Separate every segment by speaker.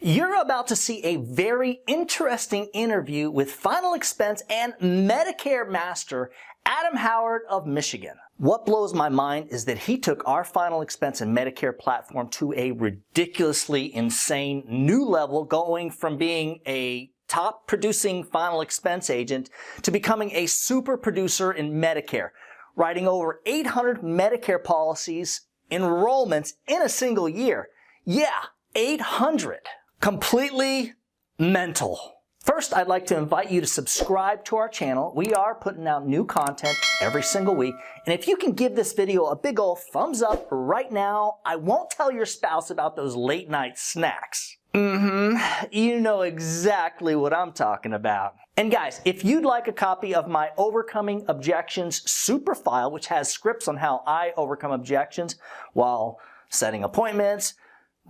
Speaker 1: You're about to see a very interesting interview with final expense and Medicare master Adam Howard of Michigan. What blows my mind is that he took our final expense and Medicare platform to a ridiculously insane new level, going from being a top producing final expense agent to becoming a super producer in Medicare, writing over 800 Medicare policies, enrollments in a single year. Yeah, 800. Completely mental. First, I'd like to invite you to subscribe to our channel. We are putting out new content every single week. And if you can give this video a big old thumbs up right now, I won't tell your spouse about those late night snacks. You know exactly what I'm talking about. And guys, if you'd like a copy of my Overcoming Objections super file, which has scripts on how I overcome objections while setting appointments,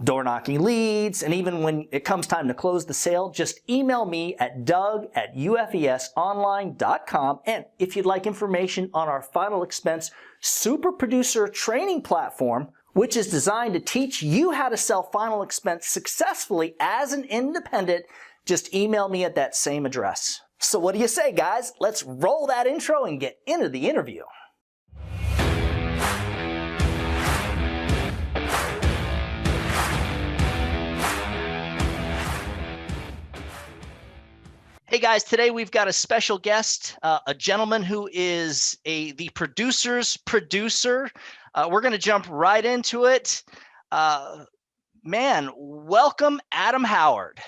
Speaker 1: door knocking leads, and even when it comes time to close the sale, just email me at doug@ufesonline.com. And if you'd like information on our final expense super producer training platform, which is designed to teach you how to sell final expense successfully as an independent, just email me at that same address. So what do you say, guys? Let's roll that intro and get into the interview. Hey guys, today we've got a special guest, a gentleman who is the producer's producer. We're going to jump right into it. Man, welcome Adam Howard.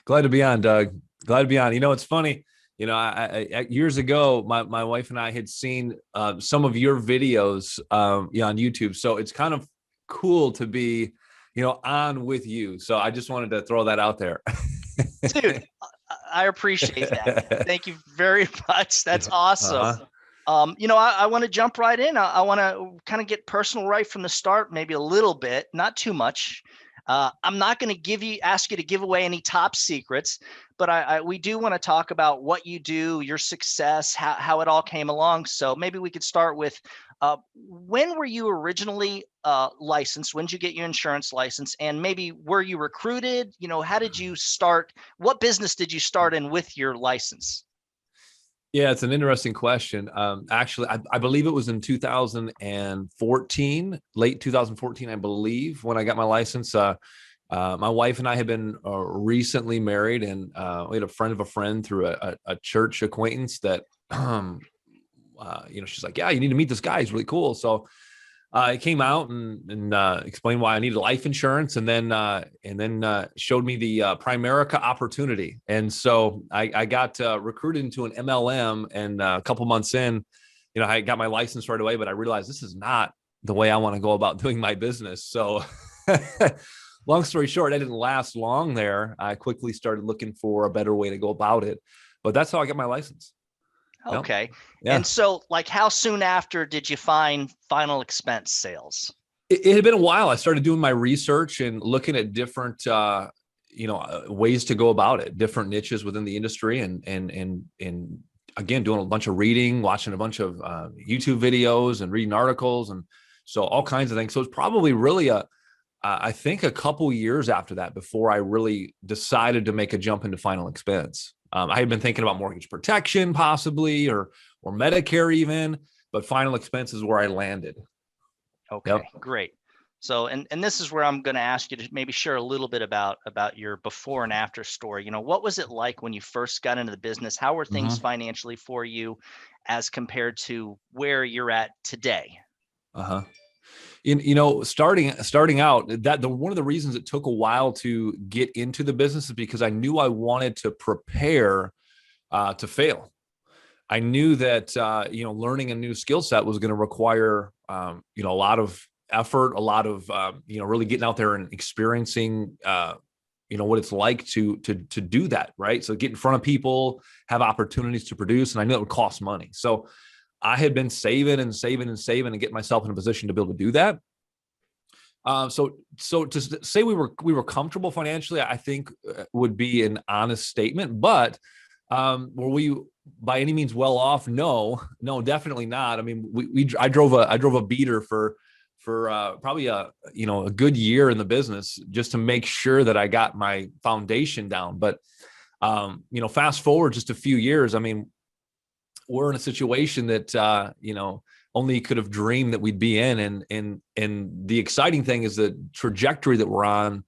Speaker 2: Glad to be on, Doug. Glad to be on. You know, it's funny. You know, I years ago, my wife and I had seen some of your videos on YouTube. So it's kind of cool to be, on with you. So I just wanted to throw that out there.
Speaker 1: Dude, I appreciate that. Thank you very much. That's awesome. I want to jump right in. I want to kind of get personal right from the start, maybe a little bit, not too much. I'm not going to ask you to give away any top secrets, but we do want to talk about what you do, your success, how it all came along. So maybe we could start with when were you originally licensed? When did you get your insurance license? And maybe were you recruited? How did you start? What business did you start in with your license?
Speaker 2: Yeah, it's an interesting question. Actually, I believe it was in 2014, late 2014, I believe, when I got my license. My wife and I had been recently married, and we had a friend of a friend through a church acquaintance that, she's like, yeah, you need to meet this guy. He's really cool. So I came out and explained why I needed life insurance, and then showed me the Primerica opportunity. And so I got recruited into an MLM, and a couple months in, I got my license right away, but I realized this is not the way I want to go about doing my business. So long story short, I didn't last long there. I quickly started looking for a better way to go about it, but that's how I got my license.
Speaker 1: Okay.
Speaker 2: Yep. Yeah.
Speaker 1: And so how soon after did you find final expense sales?
Speaker 2: It had been a while. I started doing my research and looking at different, ways to go about it, different niches within the industry, and again, doing a bunch of reading, watching a bunch of YouTube videos and reading articles. And so all kinds of things. So it's probably really I think a couple years after that before I really decided to make a jump into final expense. I had been thinking about mortgage protection possibly, or Medicare even, but final expense is where I landed.
Speaker 1: Okay, yep. Great. So, and this is where I'm going to ask you to maybe share a little bit about your before and after story. What was it like when you first got into the business? How were things financially for you as compared to where you're at today?
Speaker 2: Starting out, one of the reasons it took a while to get into the business is because I knew I wanted to prepare to fail. I knew that learning a new skill set was going to require a lot of effort, a lot of really getting out there and experiencing what it's like to do that, right? So get in front of people, have opportunities to produce, and I knew it would cost money. So I had been saving and get myself in a position to be able to do that. So to say we were comfortable financially, I think would be an honest statement. But were we by any means well off? No, definitely not. I mean, I drove a beater for probably a good year in the business just to make sure that I got my foundation down. But fast forward just a few years, I mean, we're in a situation that only could have dreamed that we'd be in, and the exciting thing is the trajectory that we're on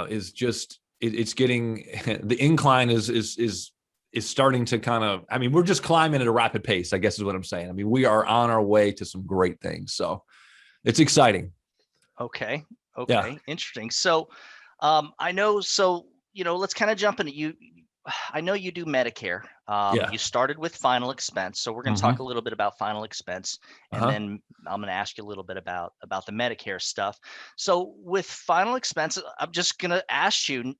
Speaker 2: is just it's getting the incline is starting to kind of, I mean, we're just climbing at a rapid pace, I guess is what I'm saying. I mean, we are on our way to some great things. So it's exciting.
Speaker 1: Okay.
Speaker 2: Yeah.
Speaker 1: Interesting. So, I know, let's kind of jump into you. I know you do Medicare.
Speaker 2: Yeah.
Speaker 1: You started with final expense. So we're going to talk a little bit about final expense, and then I'm going to ask you a little bit about the Medicare stuff. So with final expense, I'm just going to ask you,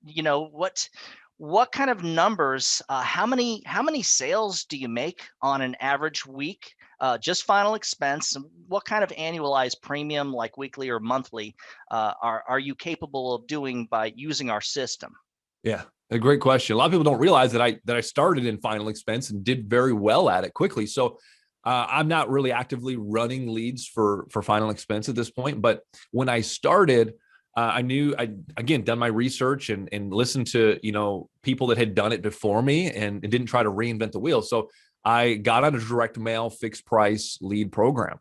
Speaker 1: what kind of numbers, how many sales do you make on an average week? Just final expense. And what kind of annualized premium, like weekly or monthly, are you capable of doing by using our system?
Speaker 2: Yeah, a great question. A lot of people don't realize that I started in final expense and did very well at it quickly. So I'm not really actively running leads for final expense at this point. But when I started, I knew I'd again done my research and listened to people that had done it before me and didn't try to reinvent the wheel. So I got on a direct mail fixed price lead program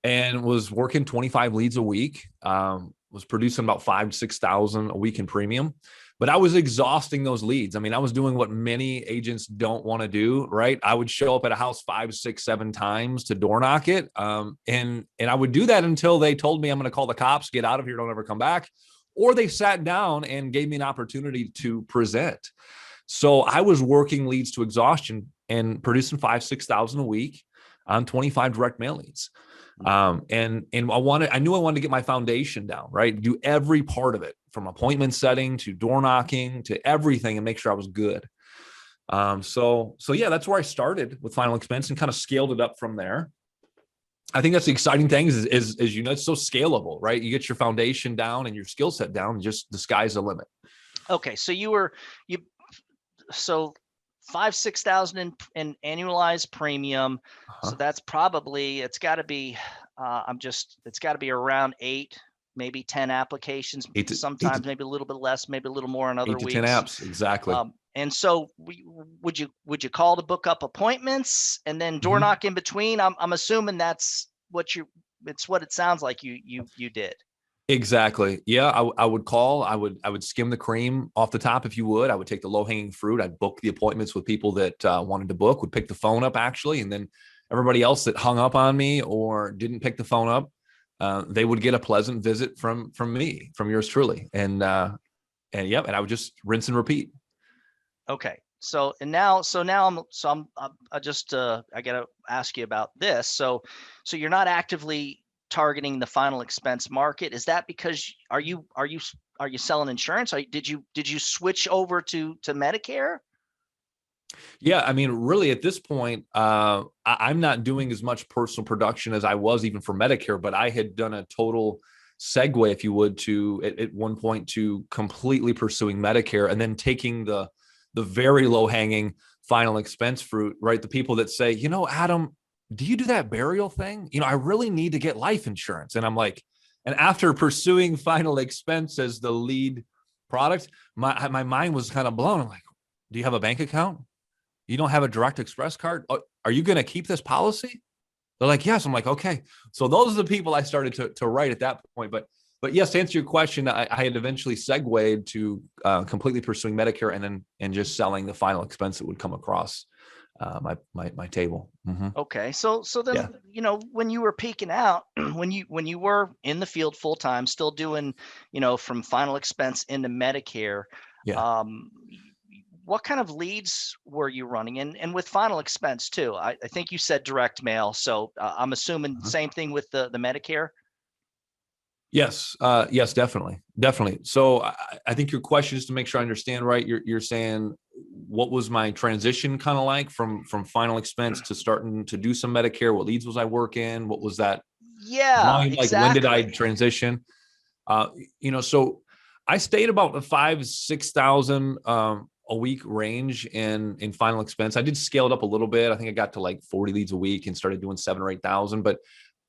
Speaker 2: and was working 25 leads a week. Was producing about 5,000 to 6,000 a week in premium. But I was exhausting those leads. I mean, I was doing what many agents don't want to do, right? I would show up at a house 5, 6, 7 times to door knock it. And I would do that until they told me I'm going to call the cops, get out of here, don't ever come back. Or they sat down and gave me an opportunity to present. So I was working leads to exhaustion and producing 5,000 to 6,000 a week on 25 direct mail leads. And I knew I wanted to get my foundation down, right? Do every part of it, from appointment setting to door knocking to everything, and make sure I was good. So yeah, that's where I started with final expense and kind of scaled it up from there. I think that's the exciting thing is it's so scalable, right? You get your foundation down and your skill set down, just the sky's the limit.
Speaker 1: Okay. So 5,000 to 6,000 in annualized premium. So that's probably, it's got to be around 8, maybe 10 applications. Sometimes maybe a little bit less, maybe a little more on other
Speaker 2: 8 to
Speaker 1: weeks.
Speaker 2: 10 apps, exactly.
Speaker 1: And so would you call to book up appointments and then door knock in between? I'm assuming it's what it sounds like you did.
Speaker 2: Exactly. Yeah, I would call. I would skim the cream off the top, if you would. I would take the low hanging fruit. I'd book the appointments with people that wanted to book. Would pick the phone up actually, and then everybody else that hung up on me or didn't pick the phone up, they would get a pleasant visit from me, from yours truly, and I would just rinse and repeat.
Speaker 1: Okay. So now I gotta ask you about this. So you're not actively targeting the final expense market. Is that because are you selling insurance? Did you switch over to Medicare?
Speaker 2: Yeah, I mean, really at this point, I'm not doing as much personal production as I was even for Medicare, but I had done a total segue, if you would, to at one point to completely pursuing Medicare and then taking the very low hanging final expense fruit, right? The people that say, Adam, do you do that burial thing? I really need to get life insurance. And I'm like, and after pursuing final expense as the lead product, my mind was kind of blown. I'm like, do you have a bank account? You don't have a direct express card? Are you going to keep this policy? They're like, yes. I'm like, okay. So those are the people I started to write at that point. But yes, to answer your question, I had eventually segued to completely pursuing Medicare and just selling the final expense that would come across my table.
Speaker 1: Okay. So then, when you were peaking out, when you were in the field full time, still doing, from final expense into Medicare,
Speaker 2: Yeah.
Speaker 1: what kind of leads were you running? And with final expense too, I think you said direct mail. So I'm assuming same thing with the Medicare.
Speaker 2: Yes. Yes, definitely. Definitely. So I think your question is to make sure I understand, right? You're saying, what was my transition kind of like from final expense to starting to do some Medicare? What leads was I working? What was that?
Speaker 1: Yeah,
Speaker 2: Like,
Speaker 1: exactly.
Speaker 2: when did I transition? So I stayed about the 5,000 to 6,000 a week range in final expense. I did scale it up a little bit. I think I got to like 40 leads a week and started doing 7,000 or 8,000, but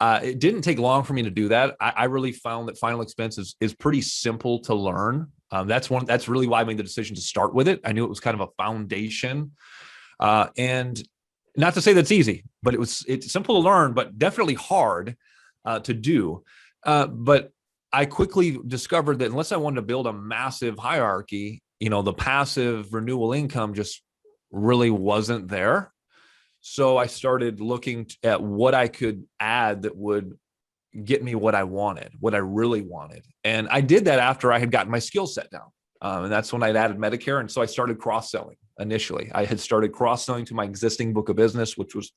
Speaker 2: It didn't take long for me to do that. I really found that final expense is pretty simple to learn. That's really why I made the decision to start with it. I knew it was kind of a foundation, and not to say that's easy, but it's simple to learn, but definitely hard to do. But I quickly discovered that unless I wanted to build a massive hierarchy, the passive renewal income just really wasn't there. So I started looking at what I could add that would get me what I wanted, what I really wanted. And I did that after I had gotten my skill set down. And that's when I'd added Medicare. And so I started cross-selling initially. I had started cross-selling to my existing book of business, which was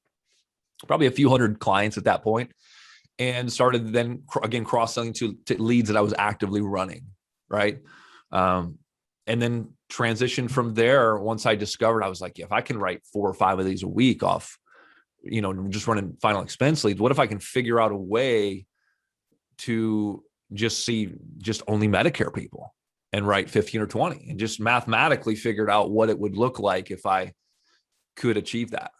Speaker 2: probably a few hundred clients at that point, and started then again cross-selling to leads that I was actively running, right? And then transitioned from there. Once I discovered, I was like, yeah, if I can write 4 or 5 of these a week off, just running final expense leads, what if I can figure out a way to just see just only Medicare people and write 15 or 20, and just mathematically figured out what it would look like if I could achieve that.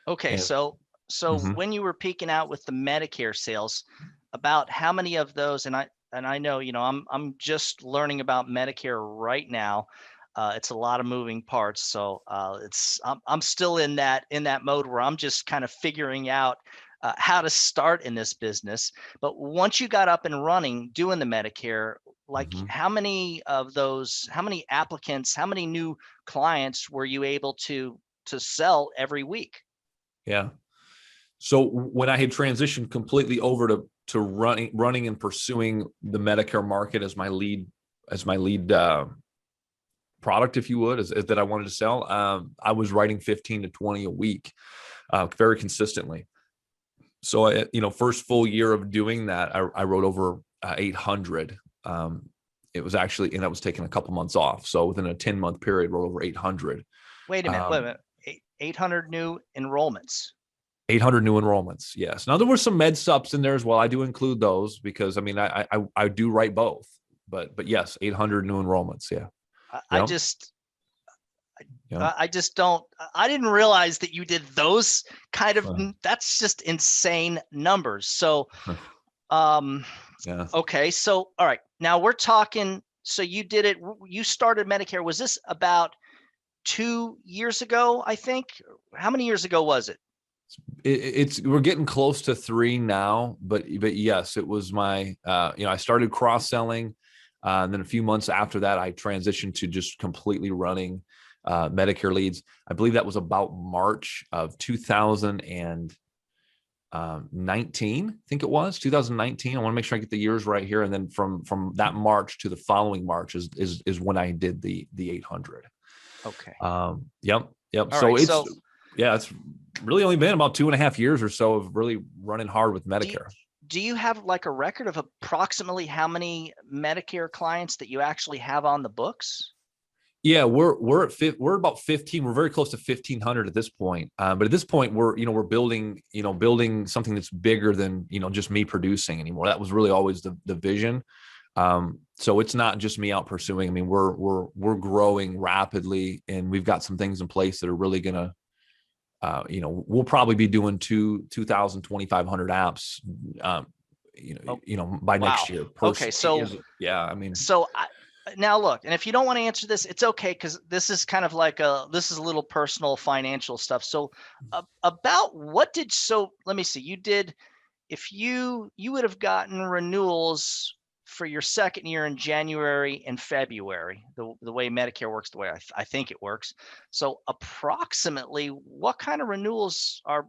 Speaker 1: Okay.
Speaker 2: And,
Speaker 1: So
Speaker 2: mhm.
Speaker 1: when you were peaking out with the Medicare sales, about how many of those, and I know, I'm just learning about Medicare right now. It's a lot of moving parts. So I'm still in that mode where I'm just kind of figuring out how to start in this business. But once you got up and running doing the Medicare, like
Speaker 2: Mhm.
Speaker 1: how many applicants, how many new clients were you able to sell every week?
Speaker 2: Yeah. So when I had transitioned completely over to running and pursuing the Medicare market as my lead product, if you would, as that I wanted to sell, I was writing 15 to 20 a week, very consistently. So first full year of doing that, I wrote over 800. It was actually, and I was taking a couple months off. So within a 10-month period, wrote over 800.
Speaker 1: Wait a minute. Wait a minute. 800 new enrollments.
Speaker 2: 800 new enrollments. Yes. Now there were some med sups in there as well. I do include those because I do write both, but yes, 800 new enrollments. Yeah.
Speaker 1: I, I
Speaker 2: Yep.
Speaker 1: just
Speaker 2: Yep.
Speaker 1: I just don't. I didn't realize that you did those kind of.
Speaker 2: Uh,
Speaker 1: That's just insane numbers. So, um,
Speaker 2: yeah.
Speaker 1: okay. So, all right. Now we're talking. So you did it. You started Medicare. Was this about 2 years ago? I think. How many years ago was it?
Speaker 2: It's we're getting close to 3 now, but yes, it was my I started cross selling, and then a few months after that, I transitioned to just completely running Medicare leads. I believe that was about March of 2019. I think it was 2019. I want to make sure I get the years right here, and then from that March to the following March is when I did the 800.
Speaker 1: Okay.
Speaker 2: Yep.
Speaker 1: All
Speaker 2: So
Speaker 1: right. So
Speaker 2: it's really only been about 2.5 years or so of really running hard with
Speaker 1: do you,
Speaker 2: Medicare.
Speaker 1: do you have like a record of approximately how many Medicare clients that you actually have on the books?
Speaker 2: Yeah, we're about 15. We're very close to 1,500 at this point. But at this point, we're building something that's bigger than just me producing anymore. That was really always the vision. So it's not just me out pursuing. I mean, we're growing rapidly, and we've got some things in place that are really gonna we'll probably be doing 2,000, 2,500 apps,
Speaker 1: Oh,
Speaker 2: by next
Speaker 1: wow.
Speaker 2: year
Speaker 1: Okay.
Speaker 2: personally. Yeah, I mean,
Speaker 1: So now look, and if you don't want to answer this, it's okay because this is kind of like this is a little personal financial stuff. So about what did so let me see. You did if you would have gotten renewals for your second year in January and February, the way Medicare works, the way I think it works. So approximately, what kind of renewals are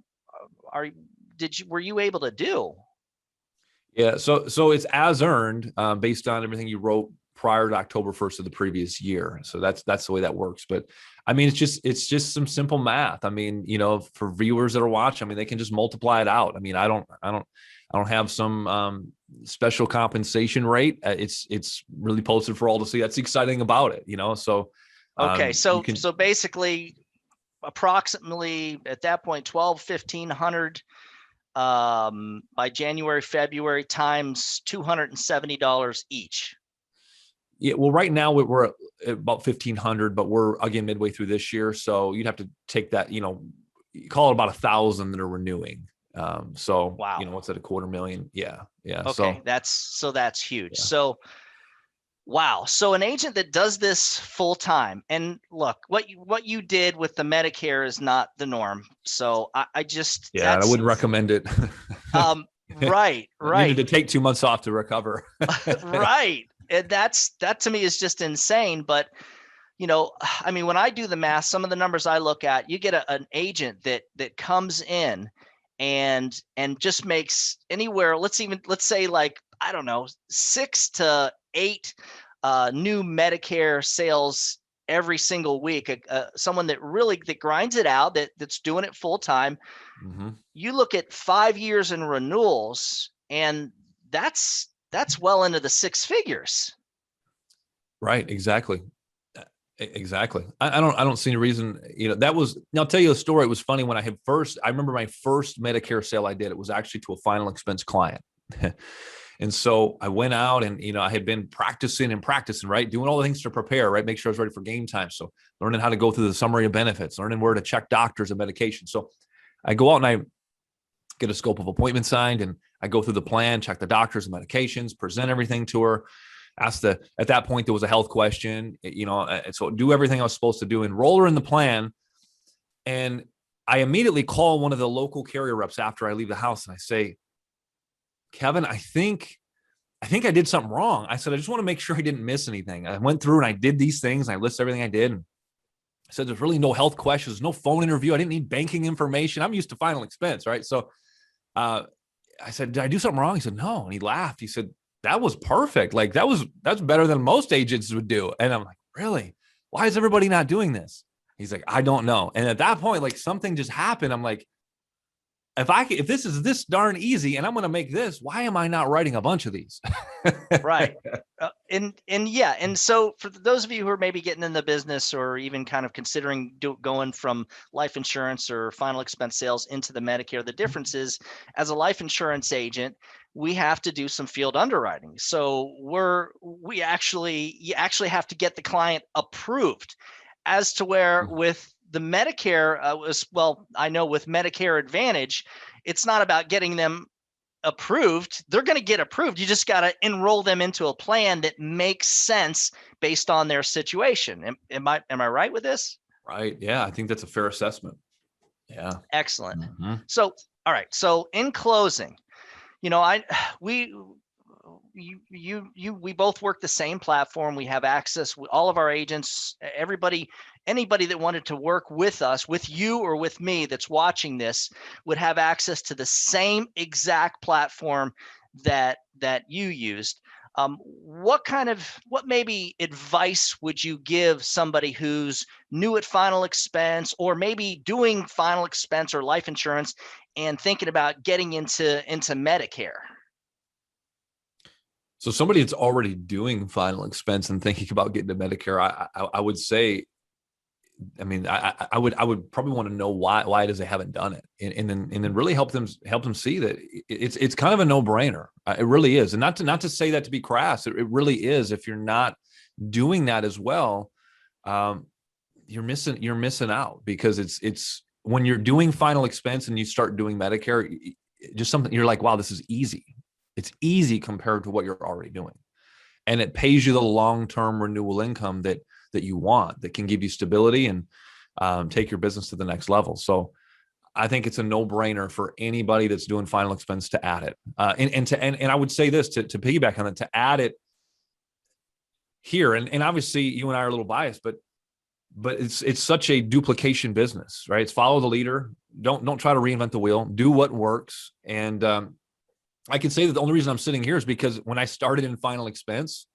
Speaker 1: were you able to do?
Speaker 2: yeah. So it's as earned, based on everything you wrote prior to October 1st of the previous year. So that's the way that works. But I mean, it's just some simple math. I mean, for viewers that are watching, I mean, they can just multiply it out. I mean, I don't have some special compensation rate. It's really posted for all to see. That's exciting about it. So
Speaker 1: Okay,
Speaker 2: you
Speaker 1: so
Speaker 2: can.
Speaker 1: basically approximately at that point 12 1500 by January February times $270 each.
Speaker 2: Yeah, well, right now we're at about 1,500, but we're again midway through this year, so you'd have to take that, call it about 1,000 that are renewing, So,
Speaker 1: Wow.
Speaker 2: what's at $250,000? Yeah. Yeah.
Speaker 1: Okay.
Speaker 2: So
Speaker 1: That's huge.
Speaker 2: yeah.
Speaker 1: So, wow. So an agent that does this full time, and look, what you did with the Medicare is not the norm. So I just,
Speaker 2: Yeah. I
Speaker 1: that's,
Speaker 2: wouldn't recommend it.
Speaker 1: right,
Speaker 2: I needed
Speaker 1: right,
Speaker 2: to take 2 months off to recover.
Speaker 1: right. And that to me is just insane. But I mean, when I do the math, some of the numbers I look at, you get an agent that comes in and just makes anywhere. Let's say, like, I don't know, 6 to 8 new Medicare sales every single week. Someone that grinds it out, that's doing it full time.
Speaker 2: Hmm.
Speaker 1: You look at 5 years in renewals, and that's well into the six figures.
Speaker 2: Right. Exactly. Exactly. I don't see any reason, that was, I'll tell you a story. It was funny when I remember my first Medicare sale I did, it was actually to a final expense client. And so I went out and, I had been practicing, right? Doing all the things to prepare, right? Make sure I was ready for game time. So learning how to go through the summary of benefits, learning where to check doctors and medication. So I go out and I get a scope of appointment signed, and I go through the plan, check the doctors and medications, present everything to her. At that point, there was a health question, and so do everything I was supposed to do, enroll her in the plan. And I immediately call one of the local carrier reps after I leave the house, and I say, Kevin, I think I did something wrong. I said, I just want to make sure I didn't miss anything. I went through and I did these things, and I listed everything I did. And I said, there's really no health questions, no phone interview. I didn't need banking information. I'm used to final expense, right? So I said, did I do something wrong? He said, no. And he laughed. He said, that was perfect. Like that's better than most agents would do. And I'm like, really? Why is everybody not doing this? He's like, I don't know. And at that point, like, something just happened. I'm like, if this is this darn easy and I'm going to make this, why am I not writing a bunch of these?
Speaker 1: Right. And yeah, and so for those of you who are maybe getting in the business or even kind of considering going from life insurance or final expense sales into the Medicare, the difference is, as a life insurance agent, we have to do some field underwriting. So you actually have to get the client approved, as to where with the Medicare I know with Medicare Advantage, it's not about getting them approved. They're going to get approved. You just got to enroll them into a plan that makes sense based on their situation. Am I right with this?
Speaker 2: Right. Yeah. I think that's a fair assessment. Yeah.
Speaker 1: Excellent.
Speaker 2: Mm-hmm.
Speaker 1: So, all right. So in closing, I we we both work the same platform. We have access with all of our agents, anybody that wanted to work with us, with you or with me that's watching this, would have access to the same exact platform that you used. What maybe advice would you give somebody who's new at final expense, or maybe doing final expense or life insurance and thinking about getting into Medicare?
Speaker 2: So somebody that's already doing final expense and thinking about getting to Medicare, I would say, I mean, I would probably want to know why it is they haven't done it, and then really help them see that it's kind of a no brainer. It really is, and not to say that to be crass. It really is. If you're not doing that as well, you're missing out, because it's when you're doing final expense and you start doing Medicare, just something you're like, wow, this is easy. It's easy compared to what you're already doing, and it pays you the long-term renewal income that you want, that can give you stability and take your business to the next level. So I think it's a no-brainer for anybody that's doing final expense to add it. And I would say this, to piggyback on it, to add it here. And obviously you and I are a little biased, but it's such a duplication business, right? It's follow the leader. Don't try to reinvent the wheel. Do what works. And I can say that the only reason I'm sitting here is because when I started in final expense,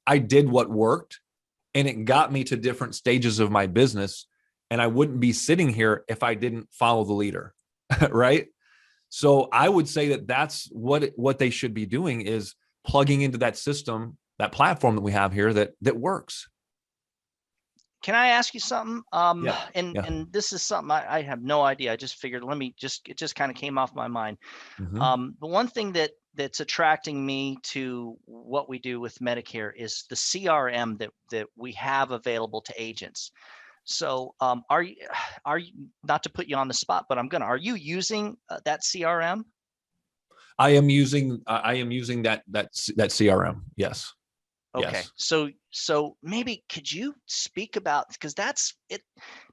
Speaker 2: I did what worked, and it got me to different stages of my business. And I wouldn't be sitting here if I didn't follow the leader, right? So I would say that that's what they should be doing, is plugging into that system, that platform that we have here that works.
Speaker 1: Can I ask you something?
Speaker 2: Yeah.
Speaker 1: And this is something I have no idea. I just figured, it just kind of came off my mind.
Speaker 2: Mm-hmm.
Speaker 1: The one thing that's attracting me to what we do with Medicare is the CRM that we have available to agents. So are you, not to put you on the spot, but are you using that CRM?
Speaker 2: I am using that CRM. Yes.
Speaker 1: Okay.
Speaker 2: Yes.
Speaker 1: So maybe could you speak about, because that's it,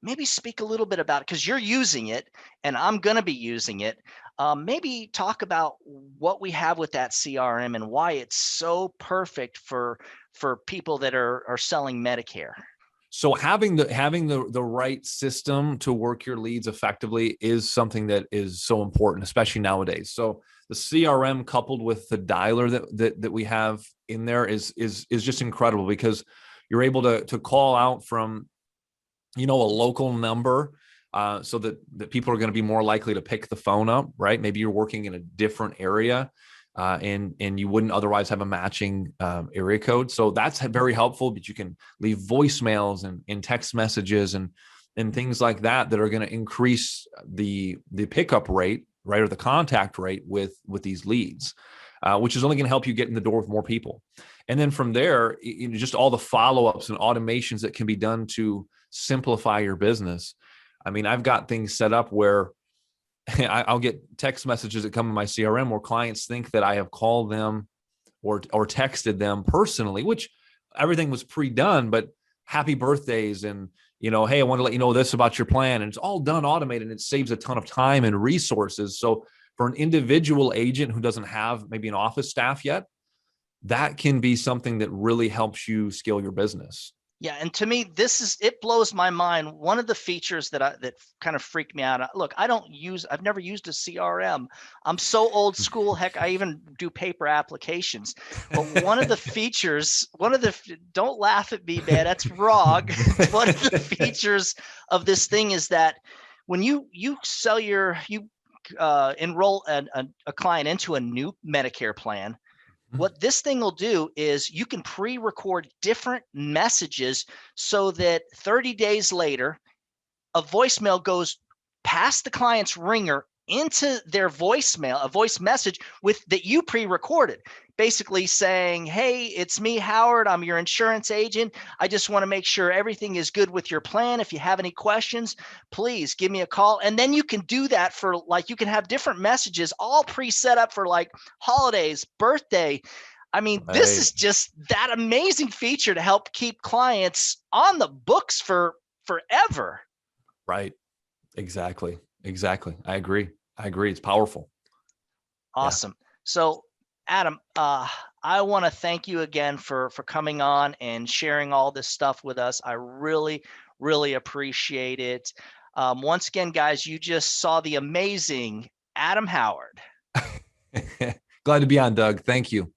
Speaker 1: maybe speak a little bit about it, because you're using it and I'm going to be using it. Maybe talk about what we have with that CRM and why it's so perfect for people that are selling Medicare.
Speaker 2: So having the right system to work your leads effectively is something that is so important, especially nowadays. So the CRM coupled with the dialer that we have in there is just incredible, because you're able to call out from, a local number, so that people are going to be more likely to pick the phone up, right? Maybe you're working in a different area, and you wouldn't otherwise have a matching area code. So that's very helpful. But you can leave voicemails and text messages and things like that are going to increase the pickup rate, right, or the contact rate with these leads, which is only going to help you get in the door with more people. And then from there, just all the follow-ups and automations that can be done to simplify your business. I mean, I've got things set up where I'll get text messages that come in my CRM where clients think that I have called them or texted them personally, which everything was pre-done, but happy birthdays and, hey, I want to let you know this about your plan. And it's all done automated, and it saves a ton of time and resources. So for an individual agent who doesn't have maybe an office staff yet, that can be something that really helps you scale your business.
Speaker 1: Yeah, and to me, it blows my mind. One of the features that kind of freaked me out. Look, I've never used a CRM. I'm so old school. Heck, I even do paper applications. But one of the features, don't laugh at me, man. That's wrong. One of the features of this thing is that when you enroll a client into a new Medicare plan, what this thing will do is you can pre-record different messages so that 30 days later, a voicemail goes past the client's ringer into their voicemail, a voice message that you pre-recorded, basically saying, hey, it's me, Howard. I'm your insurance agent. I just want to make sure everything is good with your plan. If you have any questions, please give me a call. And then you can do that for you can have different messages all pre-set up for holidays, birthday. I mean, This is just that amazing feature to help keep clients on the books for forever.
Speaker 2: Right. Exactly. I agree. It's powerful.
Speaker 1: Awesome. Yeah. So, Adam, I want to thank you again for coming on and sharing all this stuff with us. I really, really appreciate it. Once again, guys, you just saw the amazing Adam Howard.
Speaker 2: Glad to be on, Doug. Thank you.